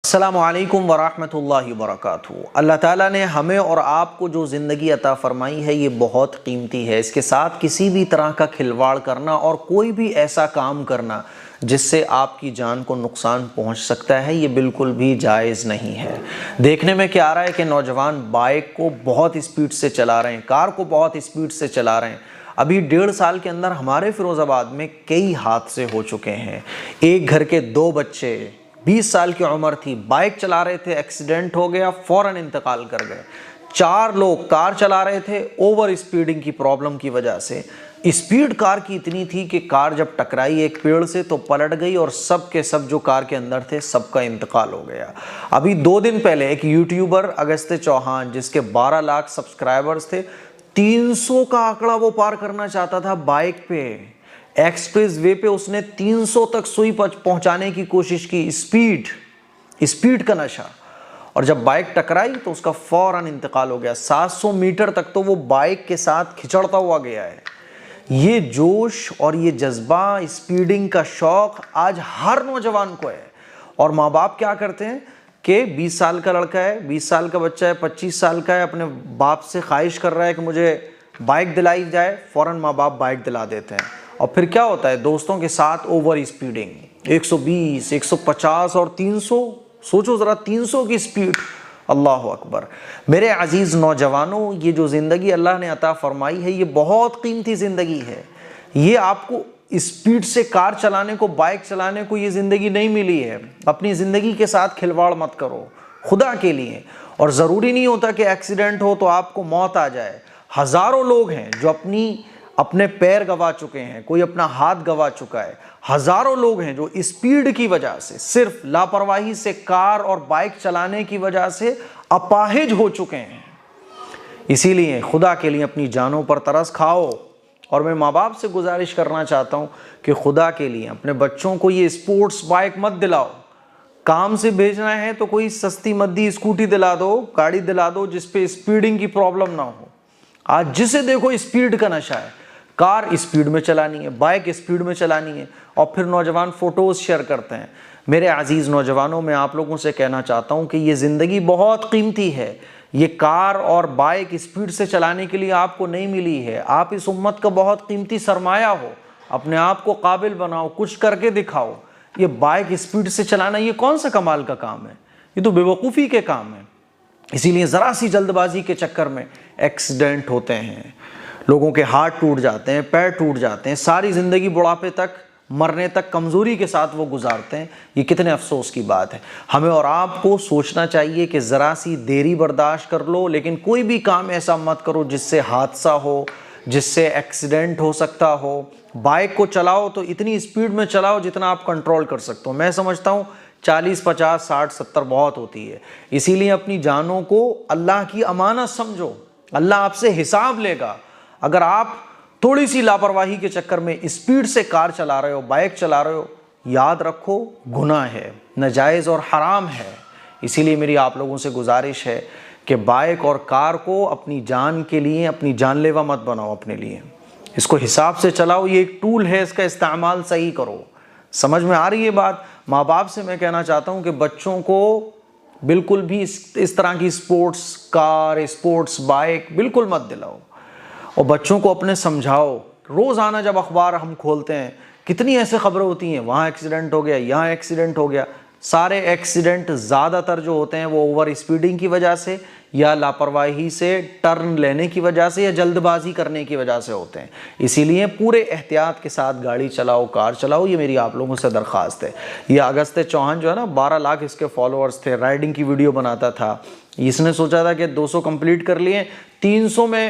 السلام علیکم ورحمۃ اللہ وبرکاتہ۔ اللہ تعالیٰ نے ہمیں اور آپ کو جو زندگی عطا فرمائی ہے یہ بہت قیمتی ہے۔ اس کے ساتھ کسی بھی طرح کا کھلواڑ کرنا اور کوئی بھی ایسا کام کرنا جس سے آپ کی جان کو نقصان پہنچ سکتا ہے یہ بالکل بھی جائز نہیں ہے۔ دیکھنے میں کیا آ رہا ہے کہ نوجوان بائک کو بہت اسپیڈ سے چلا رہے ہیں، کار کو بہت اسپیڈ سے چلا رہے ہیں۔ ابھی 1.5 سال کے اندر ہمارے فیروز آباد میں کئی حادثے ہو چکے ہیں۔ ایک گھر کے 2 بچے 20 سال کی عمر تھی، بائک چلا رہے تھے، ایکسیڈنٹ ہو گیا، فوراً انتقال کر گئے۔ 4 لوگ کار چلا رہے تھے، اوور اسپیڈنگ کی پرابلم کی وجہ سے اسپیڈ کار کی اتنی تھی کہ کار جب ٹکرائی ایک پیڑ سے تو پلٹ گئی اور سب کے سب جو کار کے اندر تھے سب کا انتقال ہو گیا۔ ابھی 2 دن پہلے ایک یوٹیوبر اگستے چوہان جس کے 12 لاکھ سبسکرائبرز تھے، 300 کا آنکڑا وہ پار کرنا چاہتا تھا بائک پہ، ایکسپریس وے پہ اس نے 300 تک سوئی پہنچانے کی کوشش کی۔ اسپیڈ کا نشہ، اور جب بائک ٹکرائی تو اس کا فوراً انتقال ہو گیا۔ 700 میٹر تک تو وہ بائک کے ساتھ کھچڑتا ہوا گیا ہے۔ یہ جوش اور یہ جذبہ، اسپیڈنگ کا شوق آج ہر نوجوان کو ہے، اور ماں باپ کیا کرتے ہیں کہ 20 سال کا لڑکا ہے، 20 سال کا بچہ ہے، 25 سال کا ہے، اپنے باپ سے خواہش کر رہا ہے کہ مجھے بائک دلائی جائے، فوراً ماں باپ بائک دلا دیتے ہیں۔ اور پھر کیا ہوتا ہے، دوستوں کے ساتھ اوور اسپیڈنگ، 120، 150 اور 300، سوچو ذرا 300 کی اسپیڈ، اللہ اکبر۔ میرے عزیز نوجوانوں، یہ جو زندگی اللہ نے عطا فرمائی ہے یہ بہت قیمتی زندگی ہے۔ یہ آپ کو اسپیڈ سے کار چلانے کو، بائک چلانے کو یہ زندگی نہیں ملی ہے۔ اپنی زندگی کے ساتھ کھلواڑ مت کرو خدا کے لیے۔ اور ضروری نہیں ہوتا کہ ایکسیڈنٹ ہو تو آپ کو موت آ جائے۔ ہزاروں لوگ ہیں جو اپنے پیر گوا چکے ہیں، کوئی اپنا ہاتھ گوا چکا ہے۔ ہزاروں لوگ ہیں جو اسپیڈ کی وجہ سے، صرف لاپرواہی سے کار اور بائک چلانے کی وجہ سے اپاہج ہو چکے ہیں۔ اسی لیے خدا کے لیے اپنی جانوں پر ترس کھاؤ۔ اور میں ماں باپ سے گزارش کرنا چاہتا ہوں کہ خدا کے لیے اپنے بچوں کو یہ اسپورٹس بائک مت دلاؤ۔ کام سے بھیجنا ہے تو کوئی سستی مدی اسکوٹی دلا دو، گاڑی دلا دو جس پہ اسپیڈنگ کی پرابلم نہ ہو۔ آج جسے دیکھو اسپیڈ کا نشہ ہے، کار اسپیڈ میں چلانی ہے، بائک اسپیڈ میں چلانی ہے، اور پھر نوجوان فوٹوز شیئر کرتے ہیں۔ میرے عزیز نوجوانوں، میں آپ لوگوں سے کہنا چاہتا ہوں کہ یہ زندگی بہت قیمتی ہے۔ یہ کار اور بائک اسپیڈ سے چلانے کے لیے آپ کو نہیں ملی ہے۔ آپ اس امت کا بہت قیمتی سرمایہ ہو، اپنے آپ کو قابل بناؤ، کچھ کر کے دکھاؤ۔ یہ بائک اسپیڈ سے چلانا یہ کون سا کمال کا کام ہے؟ یہ تو بے وقوفی کے کام ہے۔ اسی لیے ذرا سی جلد بازی کے چکر میں ایکسیڈنٹ ہوتے ہیں، لوگوں کے ہاتھ ٹوٹ جاتے ہیں، پیر ٹوٹ جاتے ہیں، ساری زندگی بڑھاپے تک، مرنے تک کمزوری کے ساتھ وہ گزارتے ہیں۔ یہ کتنے افسوس کی بات ہے۔ ہمیں اور آپ کو سوچنا چاہیے کہ ذرا سی دیری برداشت کر لو، لیکن کوئی بھی کام ایسا مت کرو جس سے حادثہ ہو، جس سے ایکسیڈنٹ ہو سکتا ہو۔ بائک کو چلاؤ تو اتنی اسپیڈ میں چلاؤ جتنا آپ کنٹرول کر سکتے ہو۔ میں سمجھتا ہوں 40، 50، 60، 70 بہت ہوتی ہے۔ اسی لیے اپنی جانوں کو اللہ کی امانت سمجھو، اللہ آپ سے حساب لے گا۔ اگر آپ تھوڑی سی لاپرواہی کے چکر میں اسپیڈ سے کار چلا رہے ہو، بائک چلا رہے ہو، یاد رکھو گناہ ہے، ناجائز اور حرام ہے۔ اسی لیے میری آپ لوگوں سے گزارش ہے کہ بائک اور کار کو اپنی جان کے لیے، اپنی جان لیوا مت بناؤ اپنے لیے۔ اس کو حساب سے چلاؤ، یہ ایک ٹول ہے، اس کا استعمال صحیح کرو۔ سمجھ میں آ رہی ہے بات؟ ماں باپ سے میں کہنا چاہتا ہوں کہ بچوں کو بالکل بھی اس طرح کی اسپورٹس کار، اسپورٹس بائک بالکل مت دلاؤ، اور بچوں کو اپنے سمجھاؤ۔ روزانہ جب اخبار ہم کھولتے ہیں کتنی ایسے خبریں ہوتی ہیں، وہاں ایکسیڈنٹ ہو گیا، یہاں ایکسیڈنٹ ہو گیا۔ سارے ایکسیڈنٹ زیادہ تر جو ہوتے ہیں وہ اوور اسپیڈنگ کی وجہ سے، یا لاپرواہی سے ٹرن لینے کی وجہ سے، یا جلد بازی کرنے کی وجہ سے ہوتے ہیں۔ اسی لیے پورے احتیاط کے ساتھ گاڑی چلاؤ، کار چلاؤ، یہ میری آپ لوگوں سے درخواست ہے۔ یہ اگستے چوہان جو ہے نا، 12 لاکھ اس کے فالوورز تھے، رائڈنگ کی ویڈیو بناتا تھا۔ اس نے سوچا تھا کہ 200 کمپلیٹ کر لیے، 300 میں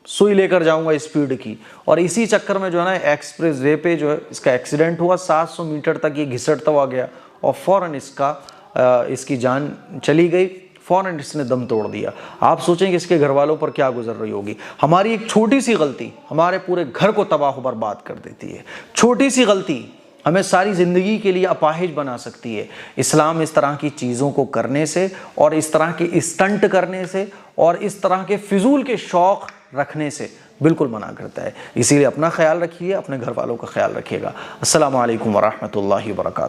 سوئی لے کر جاؤں گا اسپیڈ کی، اور اسی چکر میں جو ہے نا ایکسپریس وے پہ جو ہے اس کا ایکسیڈنٹ ہوا۔ 700 میٹر تک یہ گھسٹتا ہوا گیا اور فوراً اس کی جان چلی گئی، فوراً اس نے دم توڑ دیا۔ آپ سوچیں کہ اس کے گھر والوں پر کیا گزر رہی ہوگی۔ ہماری ایک چھوٹی سی غلطی ہمارے پورے گھر کو تباہ و برباد کر دیتی ہے۔ چھوٹی سی غلطی ہمیں ساری زندگی کے لیے اپاہج بنا سکتی ہے۔ اسلام اس طرح کی چیزوں کو کرنے سے، اور اس طرح کے اسٹنٹ کرنے سے، اور اس طرح کے فضول کے شوق رکھنے سے بالکل منع کرتا ہے۔ اسی لیے اپنا خیال رکھیے، اپنے گھر والوں کا خیال رکھیے گا۔ السلام علیکم ورحمۃ اللہ وبرکاتہ۔